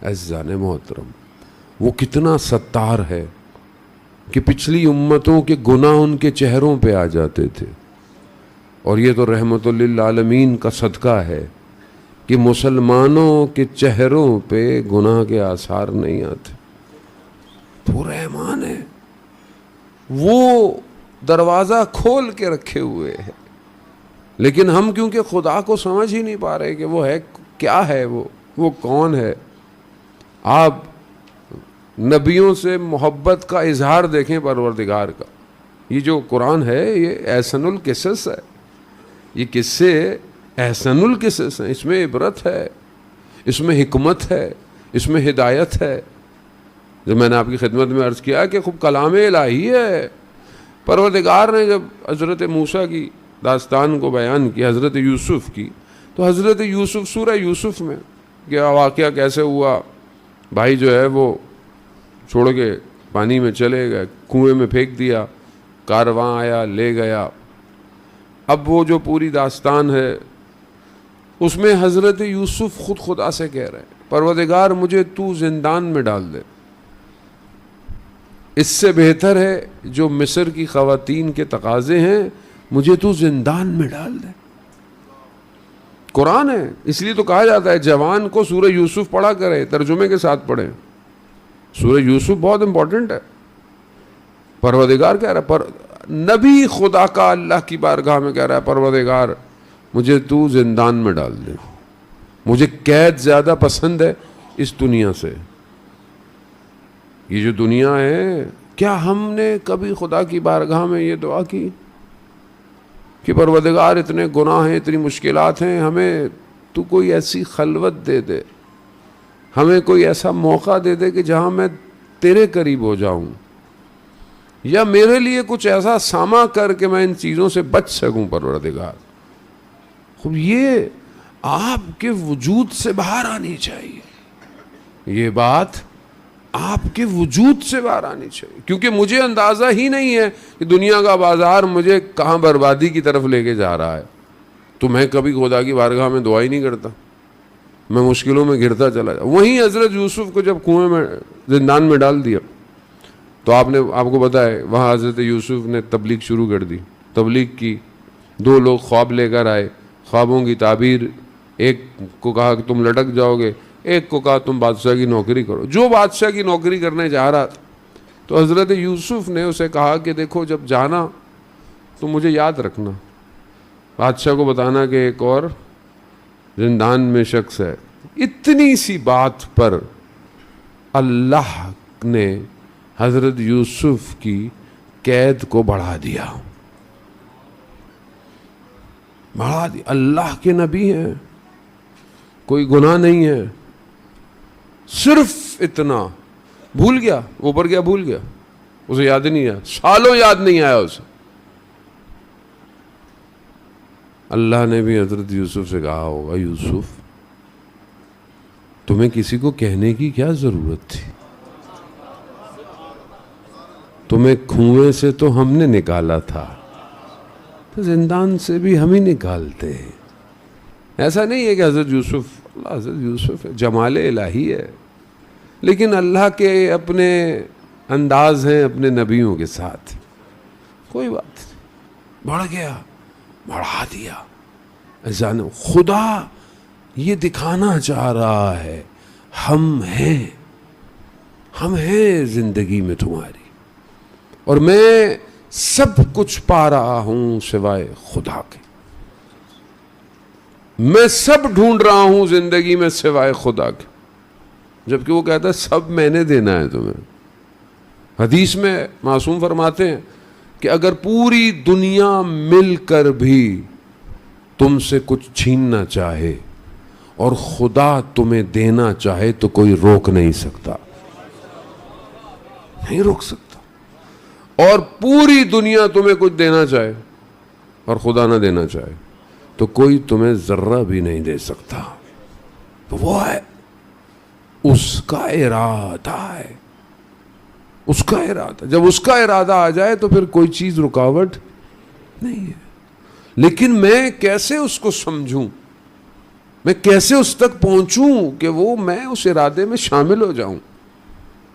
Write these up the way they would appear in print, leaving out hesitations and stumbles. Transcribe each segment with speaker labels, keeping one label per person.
Speaker 1: عزیزان محترم، وہ کتنا ستار ہے کہ پچھلی امتوں کے گناہ ان کے چہروں پہ آ جاتے تھے، اور یہ تو رحمت للعالمین کا صدقہ ہے کہ مسلمانوں کے چہروں پہ گناہ کے آثار نہیں آتے. تو رحمان ہے، وہ دروازہ کھول کے رکھے ہوئے ہے، لیکن ہم کیونکہ خدا کو سمجھ ہی نہیں پا رہے کہ وہ ہے کیا ہے، وہ کون ہے. آپ نبیوں سے محبت کا اظہار دیکھیں پروردگار کا. یہ جو قرآن ہے یہ احسن القصص ہے، یہ قصے احسن القصص ہیں. اس میں عبرت ہے، اس میں حکمت ہے، اس میں ہدایت ہے. جو میں نے آپ کی خدمت میں عرض کیا کہ خوب کلام الہی ہے. پروردگار نے جب حضرت موسیٰ کی داستان کو بیان کی، حضرت یوسف کی، تو حضرت یوسف سورہ یوسف میں کیا واقعہ کیسے ہوا. بھائی جو ہے وہ چھوڑ کے پانی میں چلے گئے، کنویں میں پھینک دیا، کارواں آیا لے گیا. اب وہ جو پوری داستان ہے اس میں حضرت یوسف خود خدا سے کہہ رہے ہیں پروردگار مجھے تو زندان میں ڈال دے، اس سے بہتر ہے جو مصر کی خواتین کے تقاضے ہیں، مجھے تو زندان میں ڈال دے. قرآن ہے، اس لیے تو کہا جاتا ہے جوان کو سورہ یوسف پڑھا کرے، ترجمے کے ساتھ پڑھیں. سورہ یوسف بہت امپورٹنٹ ہے. پروردگار کہہ رہا ہے، نبی خدا کا اللہ کی بارگاہ میں کہہ رہا ہے پروردگار مجھے تو زندان میں ڈال دے، مجھے قید زیادہ پسند ہے اس دنیا سے. یہ جو دنیا ہے، کیا ہم نے کبھی خدا کی بارگاہ میں یہ دعا کی کہ پروردگار اتنے گناہ ہیں، اتنی مشکلات ہیں، ہمیں تو کوئی ایسی خلوت دے دے، ہمیں کوئی ایسا موقع دے دے کہ جہاں میں تیرے قریب ہو جاؤں، یا میرے لیے کچھ ایسا ساما کر کے میں ان چیزوں سے بچ سکوں پروردگار. خوب یہ آپ کے وجود سے باہر آنی چاہیے، یہ بات آپ کے وجود سے باہر آنی چاہیے، کیونکہ مجھے اندازہ ہی نہیں ہے کہ دنیا کا بازار مجھے کہاں بربادی کی طرف لے کے جا رہا ہے. تو میں کبھی خدا کی بارگاہ میں دعا ہی نہیں کرتا، میں مشکلوں میں گرتا چلا جاتا. وہیں حضرت یوسف کو جب کنویں میں زندان میں ڈال دیا تو آپ کو پتا ہے وہاں حضرت یوسف نے تبلیغ شروع کر دی. تبلیغ کی، 2 لوگ خواب لے کر آئے، خوابوں کی تعبیر، ایک کو کہا کہ تم لٹک جاؤ گے، ایک کو کہا تم بادشاہ کی نوکری کرو. جو بادشاہ کی نوکری کرنے جا رہا تھا تو حضرت یوسف نے اسے کہا کہ دیکھو جب جانا تو مجھے یاد رکھنا، بادشاہ کو بتانا کہ ایک اور زندان میں شخص ہے. اتنی سی بات پر اللہ نے حضرت یوسف کی قید کو بڑھا دیا. اللہ کے نبی ہیں، کوئی گناہ نہیں ہے، صرف اتنا. بھول گیا، اوپر گیا بھول گیا، اسے یاد نہیں آیا، سالوں یاد نہیں آیا اسے. اللہ نے بھی حضرت یوسف سے کہا ہوگا یوسف تمہیں کسی کو کہنے کی کیا ضرورت تھی، تمہیں کنویں سے تو ہم نے نکالا تھا، تو زندان سے بھی ہم ہی نکالتے ہیں. ایسا نہیں ہے کہ حضرت یوسف جمال الہی ہے، لیکن اللہ کے اپنے انداز ہیں اپنے نبیوں کے ساتھ. کوئی بات نہیں، بڑھ گیا، بڑھا دیا. خدا یہ دکھانا چاہ رہا ہے ہم ہیں زندگی میں تمہاری، اور میں سب کچھ پا رہا ہوں سوائے خدا کے. میں سب ڈھونڈ رہا ہوں زندگی میں سوائے خدا کے، جبکہ وہ کہتا ہے سب میں نے دینا ہے تمہیں. حدیث میں معصوم فرماتے ہیں کہ اگر پوری دنیا مل کر بھی تم سے کچھ چھیننا چاہے اور خدا تمہیں دینا چاہے تو کوئی روک نہیں سکتا، نہیں روک سکتا. اور پوری دنیا تمہیں کچھ دینا چاہے اور خدا نہ دینا چاہے تو کوئی تمہیں ذرہ بھی نہیں دے سکتا. تو وہ ہے، اس کا ارادہ ہے، اس کا ارادہ. جب اس کا ارادہ آ جائے تو پھر کوئی چیز رکاوٹ نہیں ہے. لیکن میں کیسے اس کو سمجھوں؟ میں کیسے اس تک پہنچوں کہ وہ میں اس ارادے میں شامل ہو جاؤں.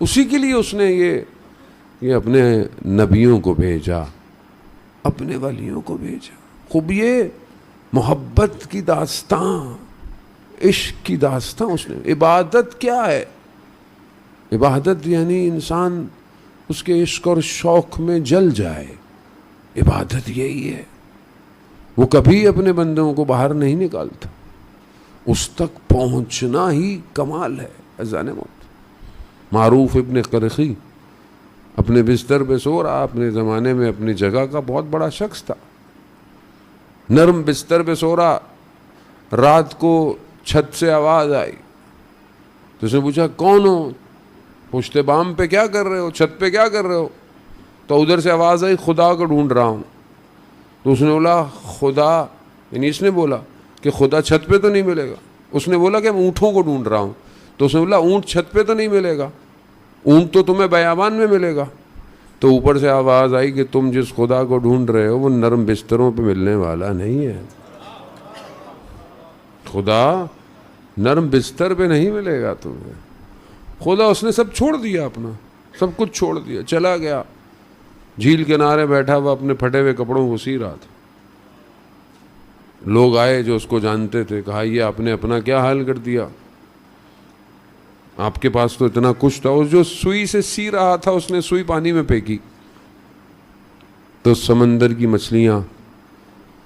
Speaker 1: اسی کے لیے اس نے یہ اپنے نبیوں کو بھیجا, اپنے ولیوں کو بھیجا. خوب یہ محبت کی داستان, عشق کی داستان اس نے. عبادت کیا ہے؟ عبادت یعنی انسان اس کے عشق اور شوق میں جل جائے. عبادت یہی ہے. وہ کبھی اپنے بندوں کو باہر نہیں نکالتا, اس تک پہنچنا ہی کمال ہے. اذان موت. معروف ابن قرخی اپنے بستر پہ سو رہا, اپنے زمانے میں اپنی جگہ کا بہت بڑا شخص تھا. نرم بستر پہ سو رہا, رات کو چھت سے آواز آئی تو اس نے پوچھا کون ہو؟ پشت بام پہ کیا کر رہے ہو, چھت پہ کیا کر رہے ہو؟ تو ادھر سے آواز آئی خدا کو ڈھونڈ رہا ہوں. تو اس نے بولا خدا, یعنی اس نے بولا کہ خدا چھت پہ تو نہیں ملے گا. اس نے بولا کہ میں اونٹوں کو ڈھونڈ رہا ہوں. تو اس نے بولا اونٹ چھت پہ تو نہیں ملے گا, اونٹ تو تمہیں بیابان میں ملے گا. تو اوپر سے آواز آئی کہ تم جس خدا کو ڈھونڈ رہے ہو وہ نرم بستروں پہ ملنے والا نہیں ہے. خدا نرم بستر پہ نہیں ملے گا تمہیں. خدا اس نے سب چھوڑ دیا, اپنا سب کچھ چھوڑ دیا, چلا گیا. جھیل کنارے بیٹھا ہوا اپنے پھٹے ہوئے کپڑوں کو سی رہا تھا. لوگ آئے جو اس کو جانتے تھے, کہا یہ آپ نے اپنا کیا حال کر دیا, آپ کے پاس تو اتنا کچھ تھا. اس جو سوئی سے سی رہا تھا اس نے سوئی پانی میں پھینکی تو سمندر کی مچھلیاں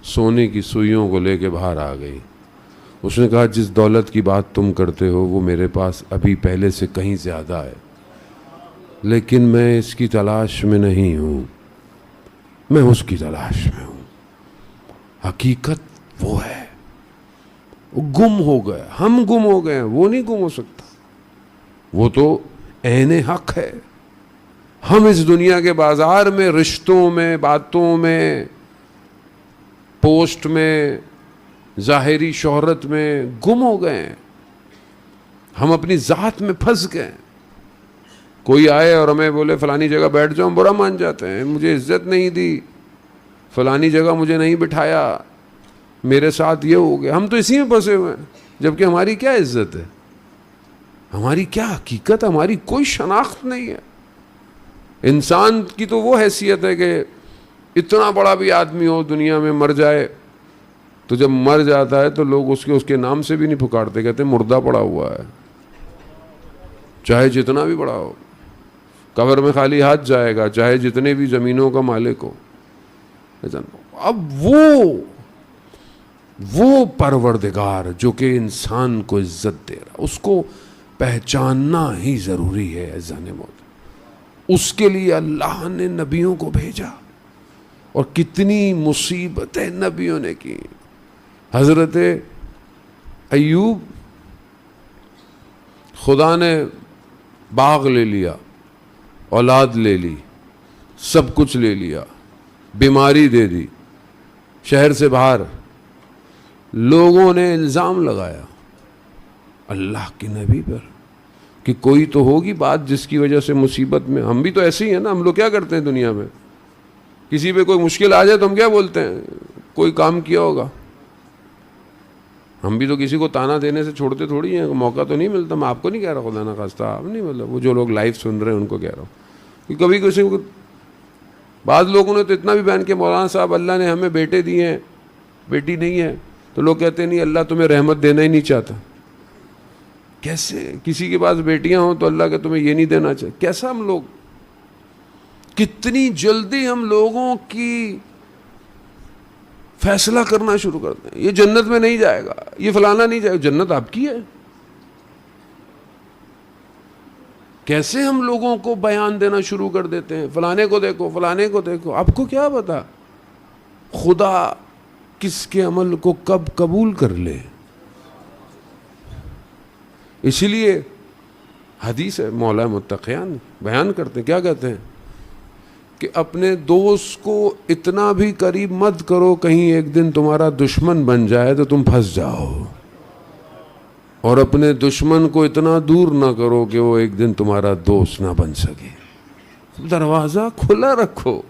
Speaker 1: سونے کی سوئیوں کو لے کے باہر آ گئی. اس نے کہا جس دولت کی بات تم کرتے ہو وہ میرے پاس ابھی پہلے سے کہیں زیادہ ہے, لیکن میں اس کی تلاش میں نہیں ہوں, میں اس کی تلاش میں ہوں. حقیقت وہ ہے. وہ گم ہو گئے, ہم گم ہو گئے, وہ نہیں گم ہو سکتا. وہ تو عین حق ہے. ہم اس دنیا کے بازار میں رشتوں میں, باتوں میں, پوسٹ میں, ظاہری شہرت میں گم ہو گئے. ہم اپنی ذات میں پھنس گئے. کوئی آئے اور ہمیں بولے فلانی جگہ بیٹھ جاؤ, برا مان جاتے ہیں. مجھے عزت نہیں دی, فلانی جگہ مجھے نہیں بٹھایا, میرے ساتھ یہ ہو گیا. ہم تو اسی میں پھنسے ہوئے ہیں, جبکہ ہماری کیا عزت ہے, ہماری کیا حقیقت, ہماری کوئی شناخت نہیں ہے. انسان کی تو وہ حیثیت ہے کہ اتنا بڑا بھی آدمی ہو دنیا میں مر جائے تو جب مر جاتا ہے تو لوگ اس کے نام سے بھی نہیں پکارتے, کہتے مردہ پڑا ہوا ہے. چاہے جتنا بھی بڑا ہو, قبر میں خالی ہاتھ جائے گا, چاہے جتنے بھی زمینوں کا مالک ہو. اب وہ پروردگار جو کہ انسان کو عزت دے رہا, اس کو پہچاننا ہی ضروری ہے. اذان موت. اس کے لیے اللہ نے نبیوں کو بھیجا, اور کتنی مصیبتیں نبیوں نے کی. حضرت ایوب, خدا نے باغ لے لیا, اولاد لے لی, سب کچھ لے لیا, بیماری دے دی, شہر سے باہر. لوگوں نے الزام لگایا اللہ کے نبی پر کہ کوئی تو ہوگی بات جس کی وجہ سے مصیبت میں. ہم بھی تو ایسے ہی ہیں نا. ہم لوگ کیا کرتے ہیں دنیا میں, کسی پہ کوئی مشکل آ جائے تو ہم کیا بولتے ہیں, کوئی کام کیا ہوگا. ہم بھی تو کسی کو تانا دینے سے چھوڑتے تھوڑی ہیں, موقع تو نہیں ملتا. میں آپ کو نہیں کہہ رہا, خدا نہ خواستہ آپ نہیں, مطلب وہ جو لوگ لائف سن رہے ہیں ان کو کہہ رہا ہوں کہ کبھی کسی کو. بعض لوگوں نے تو اتنا بھی بیان کیا مولانا صاحب اللہ نے ہمیں بیٹے دیے ہیں, بیٹی نہیں ہے, تو لوگ کہتے ہیں نہیں اللہ تمہیں رحمت دینا ہی نہیں چاہتا. کیسے کسی کے پاس بیٹیاں ہوں تو اللہ کہ تمہیں یہ نہیں دینا چاہیے. کیسا ہم لوگ, کتنی جلدی ہم لوگوں کی فیصلہ کرنا شروع کرتے ہیں. یہ جنت میں نہیں جائے گا, یہ فلانا نہیں جائے گا. جنت آپ کی ہے. کیسے ہم لوگوں کو بیان دینا شروع کر دیتے ہیں, فلانے کو دیکھو, فلانے کو دیکھو. آپ کو کیا پتا خدا کس کے عمل کو کب قبول کر لے. اسی لیے حدیث ہے, مولا متقیان بیان کرتے ہیں, کیا کہتے ہیں کہ اپنے دوست کو اتنا بھی قریب مت کرو کہیں ایک دن تمہارا دشمن بن جائے تو تم پھنس جاؤ, اور اپنے دشمن کو اتنا دور نہ کرو کہ وہ ایک دن تمہارا دوست نہ بن سکے. دروازہ کھلا رکھو.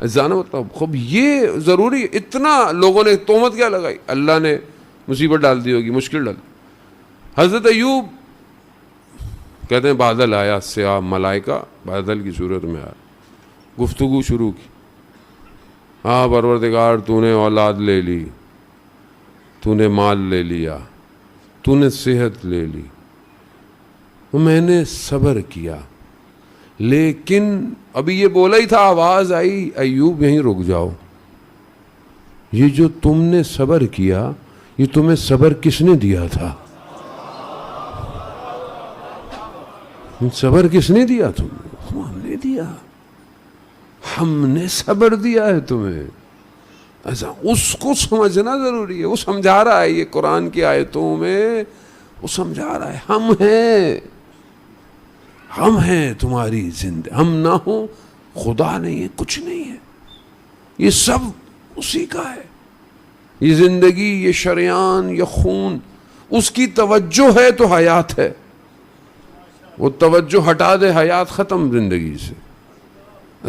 Speaker 1: جانا مطلب خوب یہ ضروری. اتنا لوگوں نے تہمت کیا لگائی, اللہ نے مصیبت ڈال دی ہوگی, مشکل ڈال. حضرت ایوب کہتے ہیں بادل آیا سیاہ, ملائکہ بادل کی صورت میں آیا, گفتگو شروع کی. ہاں پروردگار تو نے اولاد لے لی, تو نے مال لے لیا, تو نے صحت لے لی, میں نے صبر کیا, لیکن ابھی یہ بولا ہی تھا, آواز آئی ایوب یہیں رک جاؤ, یہ جو تم نے صبر کیا یہ تمہیں صبر کس نے دیا تھا؟ صبر کس نے دیا تمہیں؟ ہم نے دیا, ہم نے صبر دیا ہے تمہیں. ایسا اس کو سمجھنا ضروری ہے. وہ سمجھا رہا ہے, یہ قرآن کی آیتوں میں وہ سمجھا رہا ہے, ہم ہیں تمہاری زندگی, ہم نہ ہوں خدا نہیں ہے, کچھ نہیں ہے, یہ سب اسی کا ہے. یہ زندگی, یہ شریان, یہ خون, اس کی توجہ ہے تو حیات ہے. وہ توجہ ہٹا دے حیات ختم زندگی سے.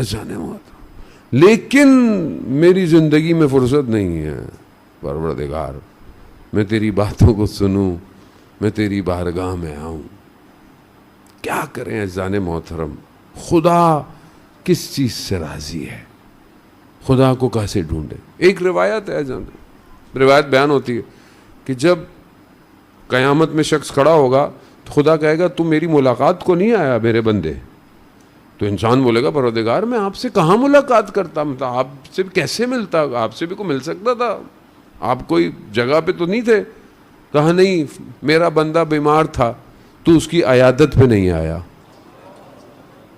Speaker 1: جانے موت. لیکن میری زندگی میں فرصت نہیں ہے پروردگار, میں تیری باتوں کو سنوں, میں تیری بارگاہ میں آؤں. کیا کریں عزیزان محترم, خدا کس چیز سے راضی ہے, خدا کو کیسے ڈھونڈے. ایک روایت ہے, روایت بیان ہوتی ہے کہ جب قیامت میں شخص کھڑا ہوگا تو خدا کہے گا تم میری ملاقات کو نہیں آیا میرے بندے. تو انسان بولے گا پروردگار میں آپ سے کہاں ملاقات کرتا, مطلب آپ سے کیسے ملتا, آپ سے بھی کوئی مل سکتا تھا, آپ کوئی جگہ پہ تو نہیں تھے. کہا نہیں, میرا بندہ بیمار تھا تو اس کی عیادت پہ نہیں آیا.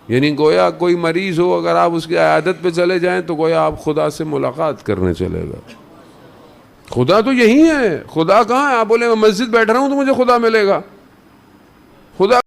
Speaker 1: یعنی گویا کوئی مریض ہو, اگر آپ اس کی عیادت پہ چلے جائیں تو گویا آپ خدا سے ملاقات کرنے چلے گا. خدا تو یہی ہے, خدا کہاں ہے؟ آپ بولے میں مسجد بیٹھ رہا ہوں تو مجھے خدا ملے گا. خدا